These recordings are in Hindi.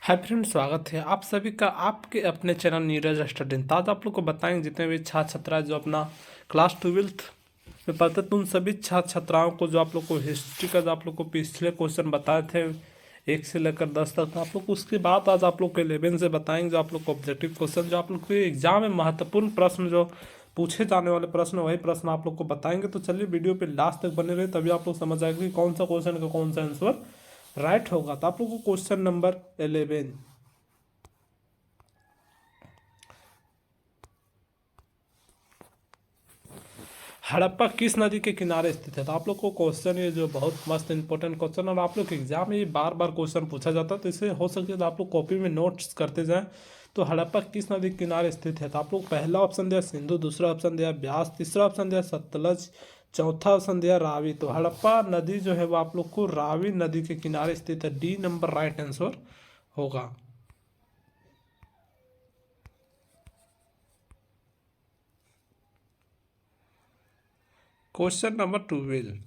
हाय फ्रेंड, स्वागत है आप सभी का आपके अपने चैनल नीरज स्टडी। आज आप लोग को बताएंगे जितने भी छात्र छात्रा जो अपना क्लास 12th में पढ़ते थे उन सभी छात्र छात्राओं को जो आप लोग को हिस्ट्री का जो आप लोग को पिछले क्वेश्चन बताए थे 1 से लेकर 10 तक, तो आप लोग को उसके बाद आज आप लोग को 11 से बताएंगे जो आप लोग को ऑब्जेक्टिव क्वेश्चन जो आप लोग के एग्जाम में महत्वपूर्ण प्रश्न जो पूछे जाने वाले प्रश्न वही प्रश्न आप लोग को बताएंगे। तो चलिए वीडियो पे लास्ट तक बने रहे, तभी आप लोग समझ आएगा कि कौन सा क्वेश्चन का कौन सा आंसर राइट होगा। तो आप लोग को क्वेश्चन नंबर 11, हड़प्पा किस नदी के किनारे स्थित है। तो आप लोग को क्वेश्चन ये जो बहुत मस्त इंपॉर्टेंट क्वेश्चन, और आप लोग के एग्जाम में ये बार बार क्वेश्चन पूछा जाता है, तो इससे हो सकता है तो आप लोग कॉपी में नोट्स करते जाएं। तो हड़प्पा किस नदी के किनारे स्थित है, तो आप लोग पहला ऑप्शन दिया सिंधु, दूसरा ऑप्शन दिया ब्यास, तीसरा ऑप्शन दिया सतलज, चौथा ऑप्शन दिया रावी। तो हड़प्पा नदी जो है वो आप लोग को रावी नदी के किनारे स्थित है। डी नंबर राइट आंसर होगा। क्वेश्चन नंबर 12,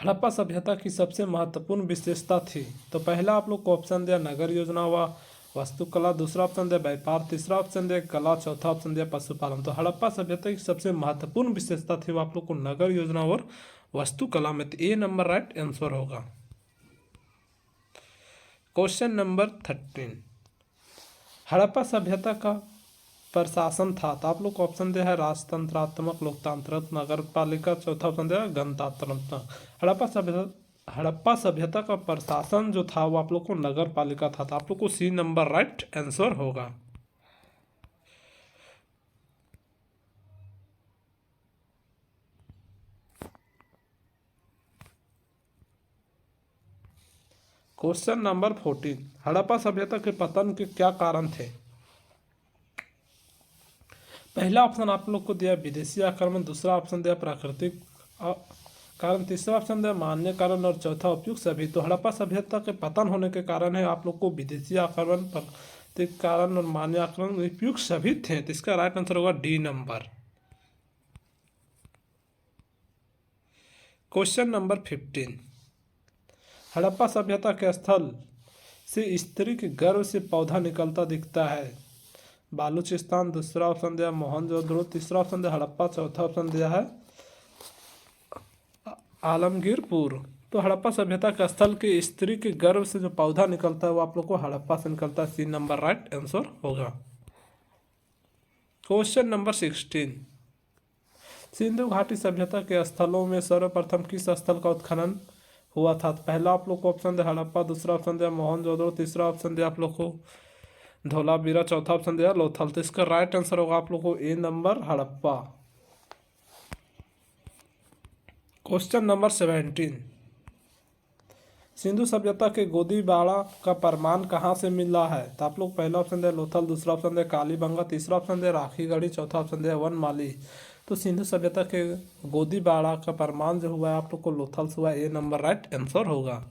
हड़प्पा सभ्यता की सबसे महत्वपूर्ण विशेषता थी। तो पहला आप लोग को ऑप्शन दिया नगर योजना व वास्तुकला, दूसरा ऑप्शन दिया व्यापार, तीसरा ऑप्शन दिया कला, चौथा ऑप्शन दिया पशुपालन। तो हड़प्पा सभ्यता की सबसे महत्वपूर्ण विशेषता थी वो आप लोग को नगर योजना और वास्तुकला में। तो ए नंबर राइट आंसर होगा। क्वेश्चन नंबर 13, हड़प्पा सभ्यता का प्रशासन था। तो आप लोग को ऑप्शन दिया है राजतंत्रात्मक, लोकतांत्रिक, नगर पालिका, चौथा ऑप्शन दिया गणतंत्रात्मक। हड़प्पा सभ्यता का प्रशासन जो था वो आप लोग को नगर पालिका था। तो आप लोग को सी नंबर राइट आंसर होगा। क्वेश्चन नंबर 14, हड़प्पा सभ्यता के पतन के क्या कारण थे। पहला ऑप्शन आप लोग को दिया विदेशी आक्रमण, दूसरा ऑप्शन दिया प्राकृतिक कारण, तीसरा ऑप्शन दिया मान्य कारण और चौथा उपयुक्त सभी। तो हड़प्पा सभ्यता के पतन होने के कारण है आप लोग को विदेशी आक्रमण, प्राकृतिक कारण और मान्य आक्रमण उपयुक्त सभी थे। तो इसका राइट आंसर होगा D number. Question number 15, Harappa सभ्यता के स्थल से स्त्री के गर्भ से पौधा निकलता दिखता है। बालूचिस्तान, दूसरा ऑप्शन दिया मोहनजोदड़ो, तीसरा ऑप्शन दिया हड़प्पा, चौथा ऑप्शन दिया है आलमगीरपुर। तो हड़प्पा सभ्यता के स्थल के स्त्री के गर्भ से जो पौधा निकलता है वो आप लोग को हड़प्पा से निकलता है। सी नंबर राइट आंसर होगा। क्वेश्चन नंबर 16, सिंधु घाटी सभ्यता के स्थलों में सर्वप्रथम किस स्थल का उत्खनन हुआ था। तो पहला आप लोग को ऑप्शन दिया हड़प्पा, दूसरा ऑप्शन दिया मोहनजोदड़ो, तीसरा ऑप्शन दिया आप लोग को धोलावीरा, चौथा ऑप्शन दिया लोथल। तो इसका राइट आंसर होगा आप लोग को A number Harappa. Question number 17, Sindhu सभ्यता के गोदीबाड़ा का प्रमाण कहाँ से मिला है। तो आप लोग पहला ऑप्शन दिया लोथल, दूसरा ऑप्शन दिया कालीबंगा, तीसरा ऑप्शन दिया राखीगढ़ी, चौथा ऑप्शन दिया वनमाली। तो सिंधु सभ्यता के गोदीबाड़ा का प्रमाण जो हुआ है आप लोग को लोथल से हुआ। ए नंबर राइट आंसर होगा।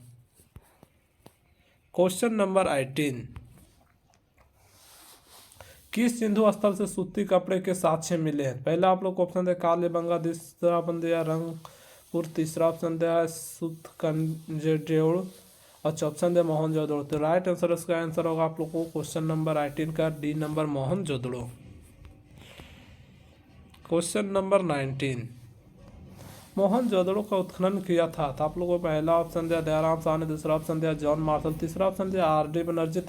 क्वेश्चन नंबर 18, किस सिंधु स्थल से सूती कपड़े के साक्ष्य मिले हैं। पहला आप लोग को ऑप्शन दिया कालीबंगा, दूसरा ऑप्शन दिया रंगपुर, तीसरा ऑप्शन दिया है सुतकंजेड्योड़ और चौथा ऑप्शन दिया मोहनजोदड़ो। तो राइट आंसर इसका आंसर होगा आप लोग को क्वेश्चन नंबर 18 का D number Mohenjodaro. Question number 19, Mohenjodaro का उत्खनन किया था। तो आप लोगों को पहला ऑप्शन दिया दयाराम साहनी, दूसरा ऑप्शन दिया जॉन मार्शल, तीसरा ऑप्शन दिया आर.डी. बनर्जी,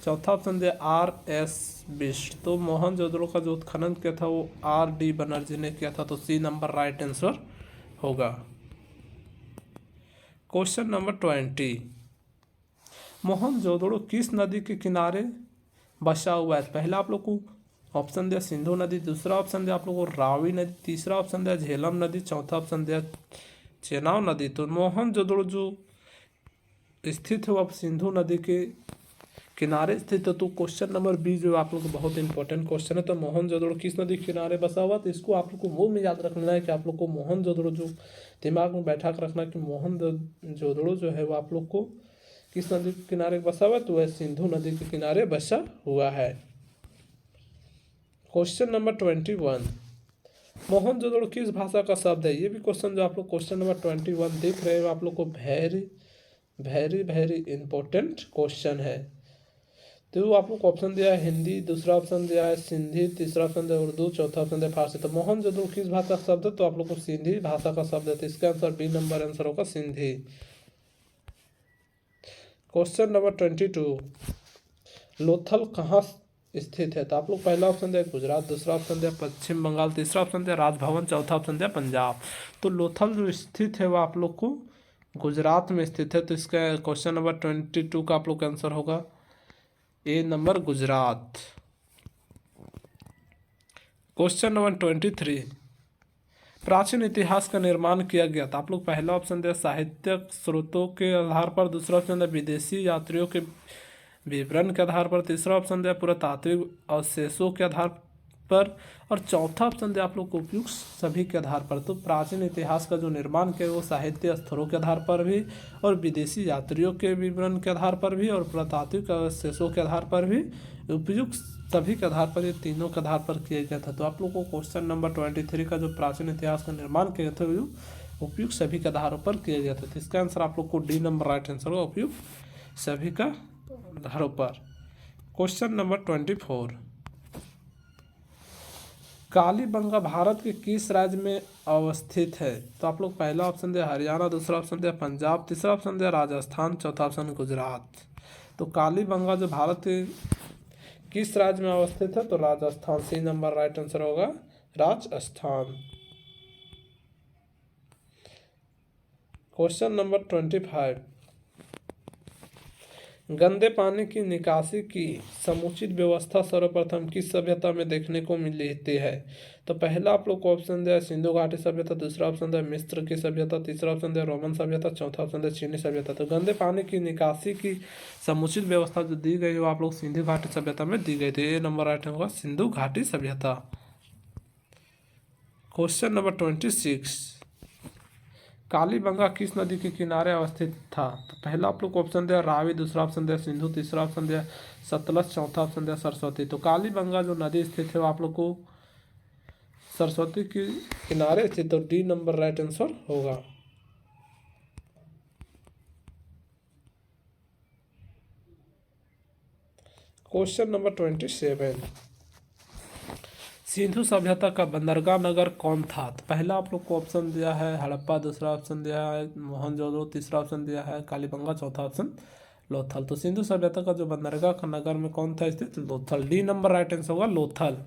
चौथा ऑप्शन दिया आर.एस. बिष्ट। तो मोहनजोदड़ो का जो उत्खनन किया था वो आर.डी. बनर्जी ने किया था। तो सी नंबर राइट आंसर होगा। क्वेश्चन नंबर 20, मोहनजोदड़ो किस नदी के किनारे बसा हुआ है। पहला आप लोग को ऑप्शन दिया सिंधु नदी, दूसरा ऑप्शन दिया आप लोग को रावी नदी, तीसरा ऑप्शन दिया झेलम नदी, चौथा ऑप्शन दिया चेनाब नदी। तो मोहनजोदड़ो जो स्थित है वो सिंधु नदी के किनारे स्थित है। तो क्वेश्चन नंबर 20 जो आप लोग को बहुत इंपॉर्टेंट क्वेश्चन है। तो मोहनजोदड़ो किस नदी के किनारे बसा हुआ। तो इसको आप लोग को वो में याद रखना है कि आप लोग को मोहनजोदड़ो जो दिमाग में बैठा कर रखना कि मोहनजोदड़ो जो है वो आप लोग को किस नदी के किनारे बसा हुआ है। तो वह सिंधु नदी के किनारे बसा हुआ है। क्वेश्चन नंबर 21, मोहनजोदड़ो किस भाषा का शब्द है। ये भी क्वेश्चन जो आप लोग क्वेश्चन नंबर 21 देख रहे हो आप लोग को very very very important question है। तो आप लोग को ऑप्शन दिया है हिंदी, दूसरा ऑप्शन दिया है सिंधी, तीसरा ऑप्शन दिया उर्दू, चौथा ऑप्शन दिया फारसी। तो मोहनजोदड़ो किस भाषा का शब्द है? तो आप लोग को सिंधी भाषा का शब्द है। तो इसका आंसर बी नंबर आंसर होगा सिंधी। क्वेश्चन नंबर 22, लोथल कहाँ स्थित है? तो आप लोग पहला ऑप्शन दिया गुजरात, दूसरा ऑप्शन दिया पश्चिम बंगाल, तीसरा ऑप्शन दिया राजभवन, चौथा ऑप्शन दिया पंजाब। तो लोथल जो स्थित है वो आप लोग को गुजरात में स्थित है। तो इसका क्वेश्चन नंबर 22 का आप लोग का आंसर होगा ए नंबर गुजरात। क्वेश्चन नंबर 23, प्राचीन इतिहास का निर्माण किया गया था। आप लोग पहला ऑप्शन दिया साहित्यिक स्रोतों के आधार पर, दूसरा ऑप्शन दिया विदेशी यात्रियों के विवरण के आधार पर, तीसरा ऑप्शन दिया पुरातात्विक अवशेषों के आधार पर, और चौथा ऑप्शन दिया आप लोग को उपयुक्त सभी के आधार पर। तो प्राचीन इतिहास का जो निर्माण किया वो साहित्य स्तरों के आधार पर भी, और विदेशी यात्रियों के विवरण के आधार पर भी, और पुरातात्विक अवशेषों के आधार पर भी, उपयुक्त सभी के आधार पर, ये तीनों के आधार पर किया गया था। तो आप लोग को क्वेश्चन नंबर 23 का जो प्राचीन इतिहास का निर्माण किया था वो उपयुक्त सभी के आधारों पर किया गया था। तो इसका आंसर आप लोग को डी नंबर राइट आंसर होगा, उपयुक्त सभी का आधारों पर। क्वेश्चन नंबर 24, कालीबंगा भारत के किस राज्य में अवस्थित है? तो आप लोग पहला ऑप्शन दिया हरियाणा, दूसरा ऑप्शन दिया पंजाब, तीसरा ऑप्शन दिया राजस्थान, चौथा ऑप्शन गुजरात। तो कालीबंगा जो भारत के किस राज्य में अवस्थित है? तो Rajasthan, C number right answer होगा राजस्थान। क्वेश्चन नंबर 25, गंदे पानी की निकासी की समुचित व्यवस्था सर्वप्रथम किस सभ्यता में देखने को मिलती है? तो पहला आप लोग को ऑप्शन दिया सिंधु घाटी सभ्यता, दूसरा ऑप्शन दिया मिस्र की सभ्यता, तीसरा ऑप्शन दिया रोमन सभ्यता, चौथा ऑप्शन दिया चीनी सभ्यता। तो गंदे पानी की निकासी की समुचित व्यवस्था जो दी गई वो आप लोग सिंधु घाटी सभ्यता में दी गई थी। ये नंबर राइट होगा सिंधु घाटी सभ्यता। क्वेश्चन नंबर 26, कालीबंगा किस नदी के किनारे अवस्थित था? तो पहला आप लोग को ऑप्शन दिया रावी, दूसरा ऑप्शन दिया सिंधु, तीसरा ऑप्शन दिया सतलज, चौथा ऑप्शन दिया सरस्वती। तो कालीबंगा जो नदी स्थित है वो आप लोग को सरस्वती के किनारे स्थित, तो डी नंबर राइट आंसर होगा। क्वेश्चन नंबर 27, सिंधु सभ्यता का बंदरगाह नगर कौन था? तो पहला आप लोग को ऑप्शन दिया है हड़प्पा, दूसरा ऑप्शन दिया है मोहनजोदड़ो, तीसरा ऑप्शन दिया है कालीबंगा, चौथा ऑप्शन लोथल। तो सिंधु सभ्यता का जो बंदरगाह का नगर में कौन था स्थित? Lothal, D number right answer होगा लोथल।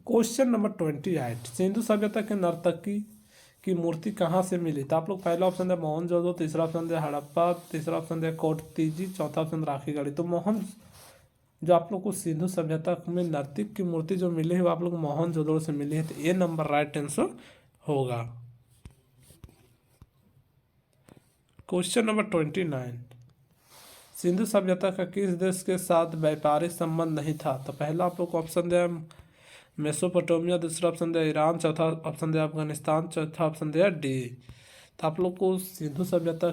क्वेश्चन नंबर 28, सिंधु सभ्यता के नर्तकी की मूर्ति कहाँ से मिली? तो आप लोग पहला ऑप्शन दिया मोहनजोदड़ो, तीसरा ऑप्शन दिया हड़प्पा, तीसरा ऑप्शन दिया कोटतीजी, चौथा ऑप्शन राखीगढ़ी। तो जो आप लोग को सिंधु सभ्यता में नर्तक की मूर्ति जो मिली है वो आप लोग मोहनजोदड़ो से मिली है। तो ए नंबर राइट आंसर होगा। क्वेश्चन नंबर 29, सिंधु सभ्यता का किस देश के साथ व्यापारिक संबंध नहीं था? तो पहला आप लोग को ऑप्शन दिया मेसोपोटामिया, दूसरा ऑप्शन दिया ईरान, चौथा ऑप्शन दिया अफगानिस्तान, चौथा ऑप्शन दिया डी। तो आप लोग को सिंधु सभ्यता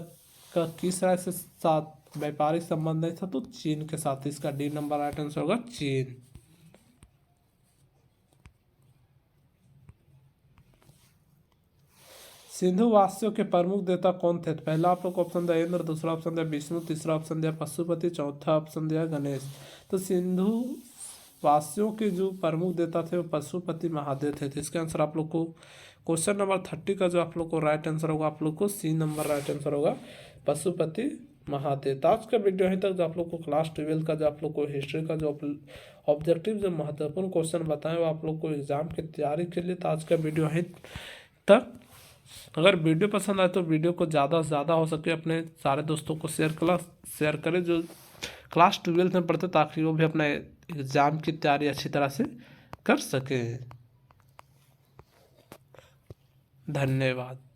का किस राज्य से साथ व्यापारिक संबंध नहीं था? तो चीन के साथ। इसका डी नंबर राइट आंसर होगा चीन। सिंधु वासियों के प्रमुख देवता कौन थे? तो पहला आप लोग को ऑप्शन दिया इंद्र, दूसरा ऑप्शन दिया विष्णु, तीसरा ऑप्शन दिया पशुपति, चौथा ऑप्शन दिया गणेश। तो सिंधु वासियों के जो प्रमुख देवता थे वो पशुपति महादेव थे। तो इसका आंसर आप लोग को क्वेश्चन नंबर 30 का जो आप लोग को राइट आंसर होगा आप लोग को सी नंबर राइट आंसर होगा पशुपति महादेव। तो आज का वीडियो यहीं तक। जो आप लोग को क्लास 12 का जो आप लोग को हिस्ट्री का जो ऑब्जेक्टिव जो महत्वपूर्ण क्वेश्चन बताएं वो आप लोग को एग्जाम की तैयारी के लिए। तो आज का वीडियो यहीं तक। अगर वीडियो पसंद आए तो वीडियो को ज़्यादा से ज़्यादा हो सके अपने सारे दोस्तों को शेयर करें जो क्लास 12 में पढ़ते, ताकि वो भी अपना एग्ज़ाम की तैयारी अच्छी तरह से कर सके। धन्यवाद।